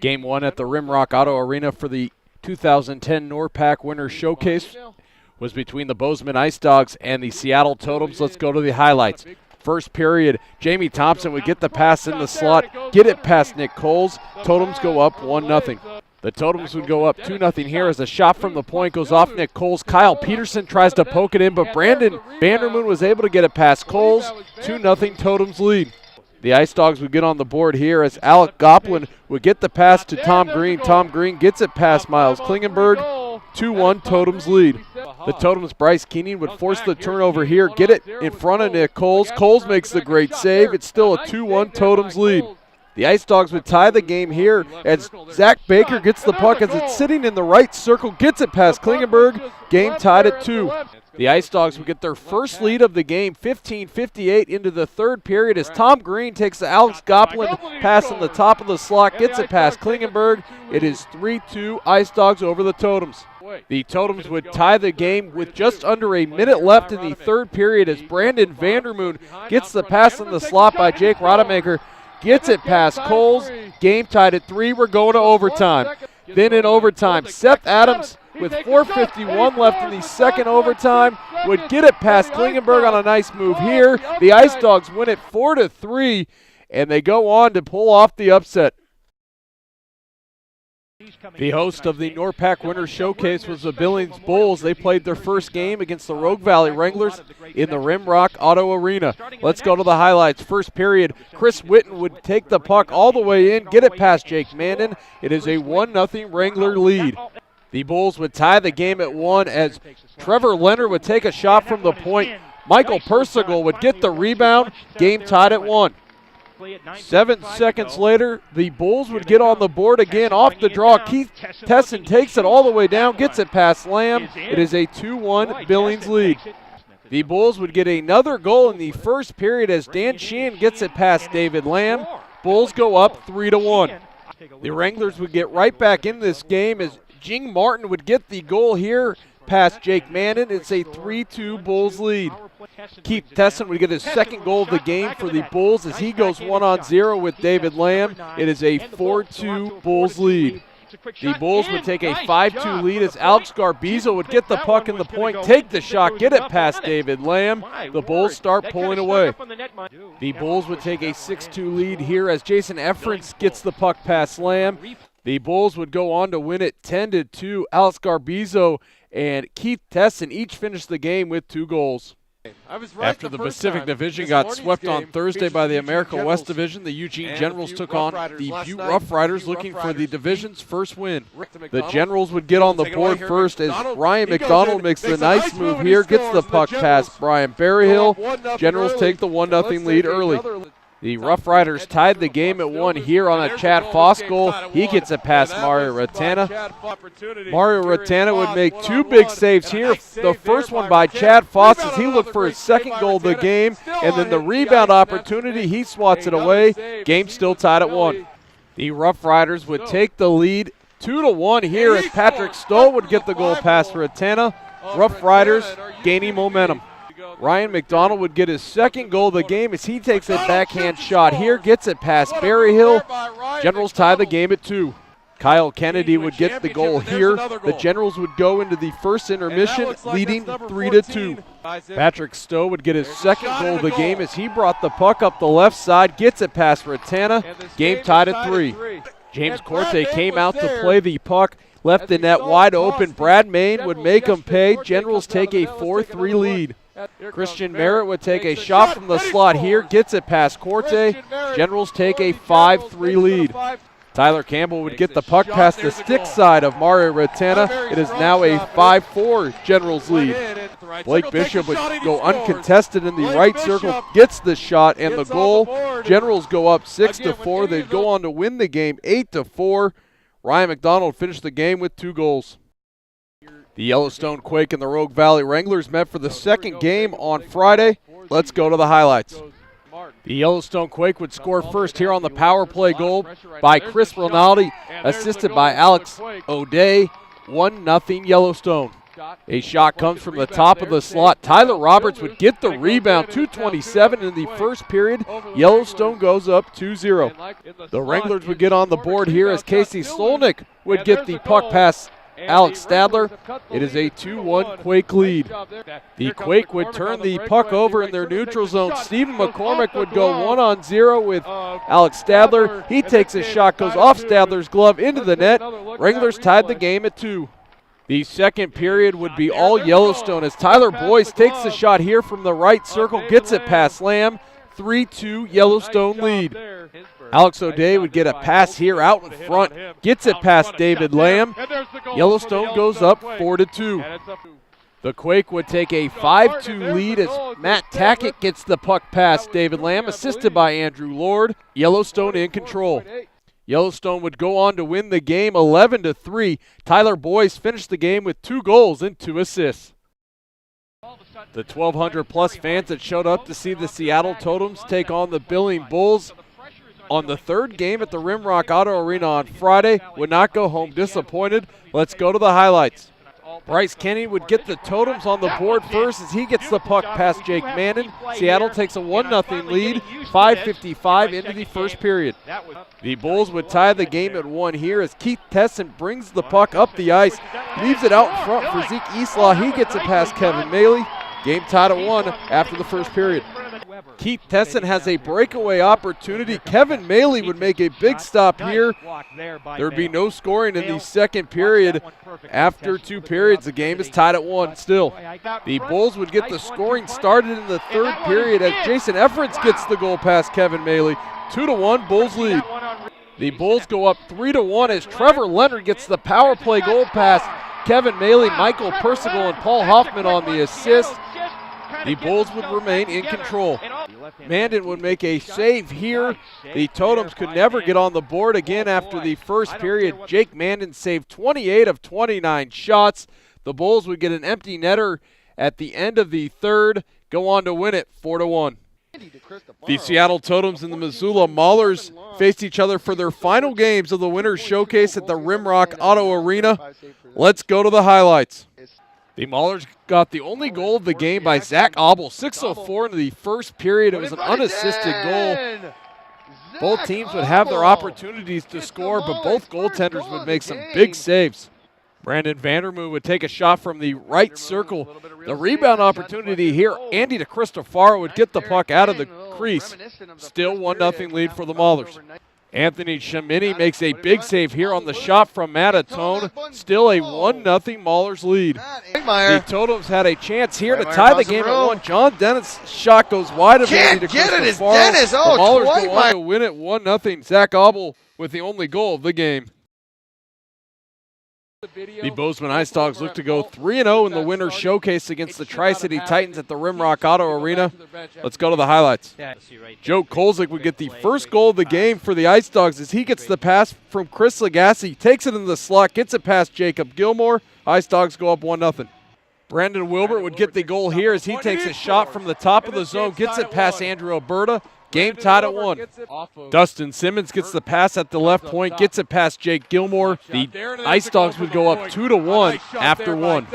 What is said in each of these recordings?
Game 1 at the Rimrock Auto Arena for the 2010 NORPAC Winter Showcase was between the Bozeman Icedogs and the Seattle Totems. Let's go to the highlights. First period, Jamie Thompson would get the pass in the slot, get it past Nick Coles. Totems go up 1-0. The Totems would go up 2-0 here as a shot from the point goes off Nick Coles. Kyle Peterson tries to poke it in, but Brandon Vandermoon was able to get it past Coles. 2-0 Totems lead. The Ice Dogs would get on the board here as Alec Goplin would get the pass to Tom Green. Tom Green gets it past Miles Klingenberg. 2-1 Totems lead. The Totems' Bryce Keenan would force the turnover here, get it in front of Nick Coles. Coles makes the great save. It's still a 2-1 Totems lead. The Ice Dogs would tie the game here as Zach Baker gets the puck as it's sitting in the right circle, gets it past Klingenberg. Game tied at 2. The Ice Dogs would get their first lead of the game, 15:58 into the third period as Tom Green takes the Alex Goplin pass on the top of the slot, gets it past Klingenberg. It is 3-2 Ice Dogs over the Totems. The Totems would tie the game with just under a minute left in the third period as Brandon Vandermoon gets the pass on the slot by Jake Rodemaker, gets it past Coles. Game tied at 3. We're going to overtime. Then in overtime, Seth Adams with 4:51 left in the second overtime would get it past Klingenberg on a nice move here. The Ice Dogs win it 4-3, and they go on to pull off the upset. The host of the NORPAC Winter Showcase was the Billings Bulls. They played their first game against the Rogue Valley Wranglers in the Rimrock Auto Arena. Let's go to the highlights. First period, Chris Witten would take the puck all the way in, get it past Jake Mandan. It is a 1-0 Wrangler lead. The Bulls would tie the game at 1 as Trevor Leonard would take a shot from the point. Michael Persigal would get the rebound. Game tied at 1. 7 seconds later, the Bulls would get on the board again off the draw. Keith Tesson takes it all the way down, gets it past Lamb. It is a 2-1 Billings lead. The Bulls would get another goal in the first period as Dan Sheehan gets it past David Lamb. Bulls go up 3-1. The Wranglers would get right back in this game as Jing Martin would get the goal here past Jake Mandan. It's a 3-2 Bulls lead. Keith Tesson would get his second goal of the game for the Bulls as he goes 1-on-0 with David Lamb. It is a 4-2 Bulls lead. The Bulls would take a 5-2 lead as Alex Garbizo would get the puck in the point, take the shot, get it past David Lamb. The Bulls start pulling away. The Bulls would take a 6-2 lead here as Jason Efrins gets the puck past Lamb. The Bulls would go on to win it 10-2. Alex Garbizo and Keith Tesson each finished the game with 2 goals. After the Pacific Division got swept on Thursday by the America West Division, the Eugene Generals took on the Butte Roughriders looking for the division's first win. The Generals would get on the board first as Ryan McDonald makes the nice move here, gets the puck past Brian Berryhill. Generals take the 1-0 lead early. The Rough Riders tied the game at 1 here on a Chad Foss goal. He gets it past Mario Ratana. Mario Ratana would make 2 big saves here. The first one by Chad Foss as he looked for his second goal of the game. And then the rebound opportunity, he swats it away. Game still tied at 1. The Rough Riders would take the lead 2-1 here as Patrick Stoll would get the goal past Ratana. Rough Riders gaining momentum. Ryan McDonald would get his second goal of the game as he takes a backhand shot here, gets it past Berryhill. Generals tie the game at 2. Kyle Kennedy would get the goal here. The Generals would go into the first intermission, leading 3-2. Patrick Stowe would get his second goal of the game as he brought the puck up the left side, gets it past Ratana. Game tied at 3. James Corte came out to play the puck, left the net wide open. Brad Main would make him pay. Generals take a 4-3 lead. Christian Merritt would take a shot from the slot here, gets it past Corte. Generals take a 5-3 lead. Tyler Campbell would get the puck past the stick side of Mario Ratana. It is now a 5-4 Generals lead. Blake Bishop would go uncontested in the right circle, gets the shot and the goal. Generals go up 6-4. They'd go on to win the game 8-4. Ryan McDonald finished the game with 2 goals. The Yellowstone Quake and the Rogue Valley Wranglers met for the second game on Friday. Let's go to the highlights. The Yellowstone Quake would score first here on the power play goal by Chris Rinaldi, assisted by Alex O'Day. 1-0 Yellowstone. A shot comes from the top of the slot. Tyler Roberts would get the rebound. 2:27 in the first period. Yellowstone goes up 2-0. The Wranglers would get on the board here as Casey Solnick would get the puck past Alex Stadler. It is a 2-1 Quake lead. The Quake would turn the puck over in their neutral zone. Stephen McCormick would go 1-on-0 with Alex Stadler. He takes a shot, goes off Stadler's glove into the net. Wranglers tied the game at 2. The second period would be all Yellowstone as Tyler Boyce takes the shot here from the right circle, gets it past Lamb. 3-2 Yellowstone lead. Alex O'Day would get a pass here out in front, gets it past David Lamb. Yellowstone goes up 4-2. The Quake would take a 5-2 lead as Matt Tackett gets the puck past David Lamb, assisted by Andrew Lord. Yellowstone in control. Yellowstone would go on to win the game 11-3. Tyler Boyce finished the game with 2 goals and 2 assists. The 1,200-plus fans that showed up to see the Seattle Totems take on the Billings Bulls on the third game at the Rimrock Auto Arena on Friday would not go home disappointed. Let's go to the highlights. Bryce Kenny would get the Totems on the board first as he gets the puck past Jake Mannon. Seattle takes a 1-0 lead, 5:55 into the first period. The Bulls would tie the game at 1 here as Keith Tesson brings the puck up the ice, leaves it out in front for Zeke Eastlaw. He gets it past Kevin Maley. Game tied at 1 after the first period. Keith Tesson has a breakaway opportunity. Kevin Maley would make a big stop here. There would be no scoring in the second period. After 2 periods, the game is tied at 1 still. The Bulls would get the scoring started in the third period as Jason Efforts gets the goal past Kevin Maley. 2-1 Bulls lead. The Bulls go up 3-1 as Trevor Leonard gets the power play goal past Kevin Maley, Michael Persigal, and Paul Hoffman on the assist. The Bulls would remain in control. Mandan would make a save here. The Totems could never get on the board again after the first period. Jake Mandan saved 28 of 29 shots. The Bulls would get an empty netter at the end of the third, go on to win it 4-1. The Seattle Totems and the Missoula Maulers faced each other for their final games of the Winners Showcase at the Rimrock Auto Arena. Let's go to the highlights. The Maulers got the only goal of the game by Zach Abel, 6:04 into the first period. It was an unassisted goal. Both teams would have their opportunities to score, but both goaltenders would make some big saves. Brandon Vandermoon would take a shot from the right circle. The rebound opportunity here, Andy DeCristofaro would get the puck out of the crease. Still 1-0 lead for the Maulers. Anthony Shamini makes a big save here on the shot from Matt Atone. Still a 1-0 Maulers lead. The Totems had a chance here to tie the game at 1. John Dennis' shot goes wide of Andy DeCristofaro. The Maulers go on to win it 1-0. Zach Abel with the only goal of the game. The Bozeman Icedogs look to go 3-0 in the Winners Showcase against the Tri-City Titans at the Rimrock Auto Arena. Let's go to the highlights. Joe Kolzik would get the first goal of the game for the Icedogs as he gets the pass from Chris Lagasse, takes it in the slot, gets it past Jacob Gilmore. Icedogs go up 1-0. Brandon Wilbert would get the goal here as he takes a shot from the top of the zone, gets it past Andrew Alberta. Game tied at 1. Dustin Simmons gets the pass at the left point, gets it past Jake Gilmore. The Icedogs would go up 2-1 after 1.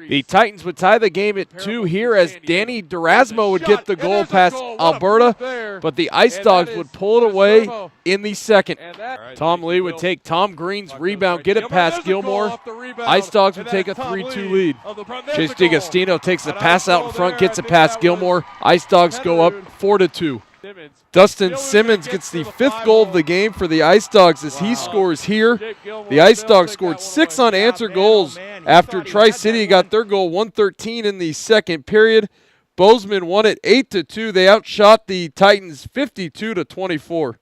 The Titans would tie the game at 2 here as Danny Durasmo would get the goal past Alberta, but the Icedogs would pull it away in the second. Tom Lee would take Tom Green's rebound, get it past Gilmore. Icedogs would take a 3-2 lead. Chase DiGastino takes the pass out in front, gets it past Gilmore. Icedogs go up 4-2. Dustin Simmons gets the 5th goal of the game for the Icedogs as he scores here. The Icedogs scored 6 unanswered goals after Tri-City got their goal 113 in the second period. Bozeman won it 8-2. They outshot the Titans 52-24.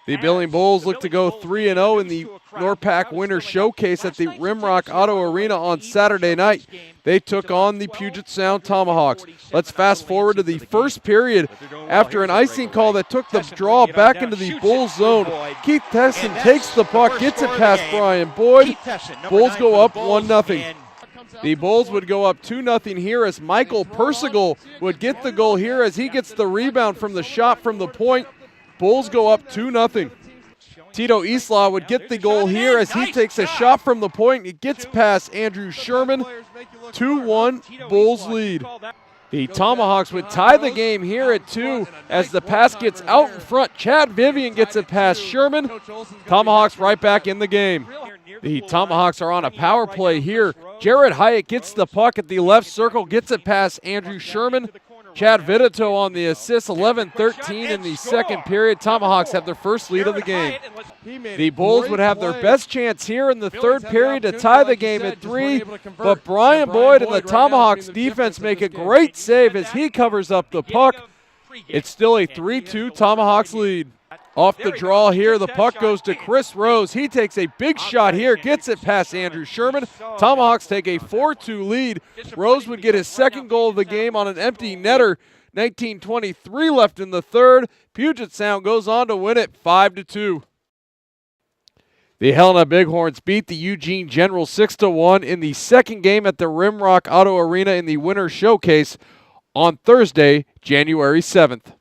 The Billings Bulls look to go 3-0 in the NORPAC Winter Showcase at the Rimrock Auto Arena on Saturday night. They took on the Puget Sound Tomahawks. Let's fast forward to the first period. After an icing call that took the draw back into the Bulls zone, Keith Tesson takes the puck, gets it past Brian Boyd. Bulls go up 1-0. The Bulls would go up 2-0 here as Michael Persigal would get the goal here as he gets the rebound from the shot from the point. Bulls go up 2-0. Tito Islaw would get the goal here as he takes a shot from the point. It gets past Andrew Sherman. 2-1 Bulls lead. The Tomahawks would tie the game here at 2 as the pass gets out in front. Chad Vivian gets it past Sherman. Tomahawks right back in the game. The Tomahawks are on a power play here. Jared Hyatt gets the puck at the left circle, gets it past Andrew Sherman. Chad Vidito on the assist, 11-13 in the second period. Tomahawks have their first lead of the game. The Bulls would have their best chance here in the third period to tie the game at 3, but Brian Boyd and the Tomahawks defense make a great save as he covers up the puck. It's still a 3-2 Tomahawks lead. Off the draw here, the puck goes to Chris Rose. He takes a big shot here, gets it past Andrew Sherman. Tomahawks take a 4-2 lead. Rose would get his second goal of the game on an empty netter. 19:23 left in the third. Puget Sound goes on to win it 5-2. The Helena Bighorns beat the Eugene Generals 6-1 in the second game at the Rimrock Auto Arena in the Winter Showcase on Thursday, January 7th.